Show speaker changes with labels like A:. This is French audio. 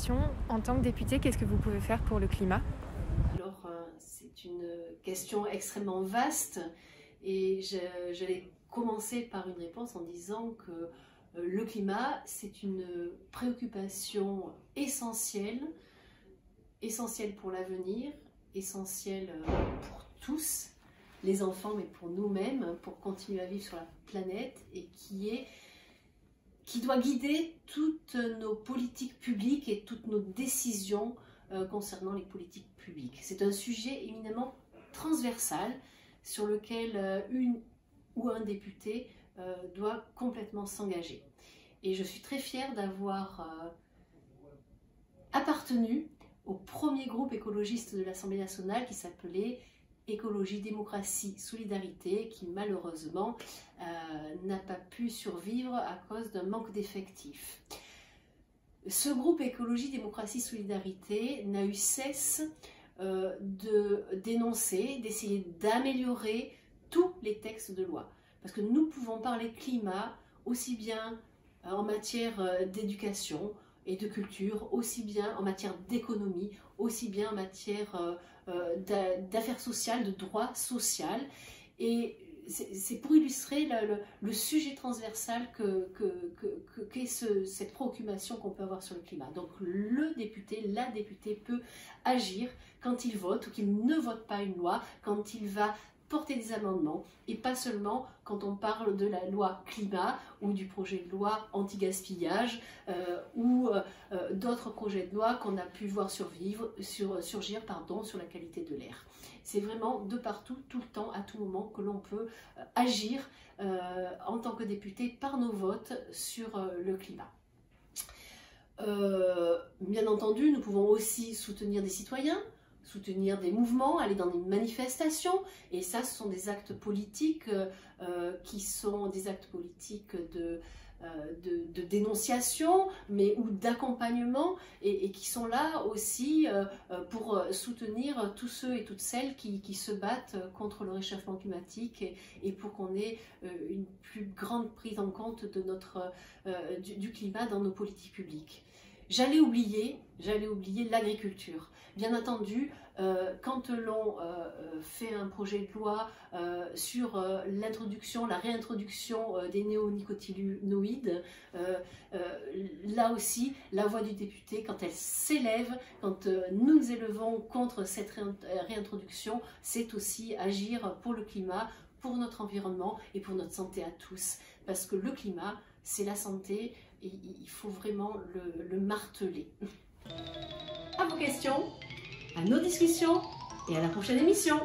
A: question, en tant que député, qu'est-ce que vous pouvez faire pour le climat?
B: Alors, c'est une question extrêmement vaste et j'allais commencer par une réponse en disant que le climat, c'est une préoccupation essentielle pour l'avenir, essentielle pour tous, les enfants, mais pour nous-mêmes, pour continuer à vivre sur la planète et qui doit guider toutes nos politiques publiques et toutes nos décisions concernant les politiques publiques. C'est un sujet éminemment transversal sur lequel une ou un député doit complètement s'engager. Et je suis très fière d'avoir appartenu au premier groupe écologiste de l'Assemblée nationale qui s'appelait Écologie, Démocratie, Solidarité, qui malheureusement n'a pas pu survivre à cause d'un manque d'effectifs. Ce groupe Écologie, Démocratie, Solidarité n'a eu cesse de dénoncer, d'essayer d'améliorer tous les textes de loi. Parce que nous pouvons parler climat aussi bien en matière d'éducation et de culture, aussi bien en matière d'économie, aussi bien en matière d'affaires sociales, de droit social. Et c'est pour illustrer le sujet transversal qu'est cette préoccupation qu'on peut avoir sur le climat. Donc le député, la députée peut agir quand il vote ou qu'il ne vote pas une loi, quand il va porter des amendements, et pas seulement quand on parle de la loi climat ou du projet de loi anti-gaspillage ou d'autres projets de loi qu'on a pu voir surgir sur la qualité de l'air. C'est vraiment de partout, tout le temps, à tout moment que l'on peut agir en tant que député par nos votes sur le climat. Bien entendu, nous pouvons aussi soutenir des citoyens, soutenir des mouvements, aller dans des manifestations, et ça, ce sont des actes politiques qui sont des actes politiques de dénonciation, mais ou d'accompagnement, et qui sont là aussi pour soutenir tous ceux et toutes celles qui se battent contre le réchauffement climatique et pour qu'on ait une plus grande prise en compte de du climat dans nos politiques publiques. J'allais oublier l'agriculture. Bien entendu, quand l'on fait un projet de loi sur la réintroduction des néonicotinoïdes, là aussi, la voix du député, quand elle s'élève, quand nous nous élevons contre cette réintroduction, c'est aussi agir pour le climat, pour notre environnement et pour notre santé à tous. Parce que le climat, c'est la santé, et il faut vraiment le marteler. À vos questions, à nos discussions et à la prochaine émission.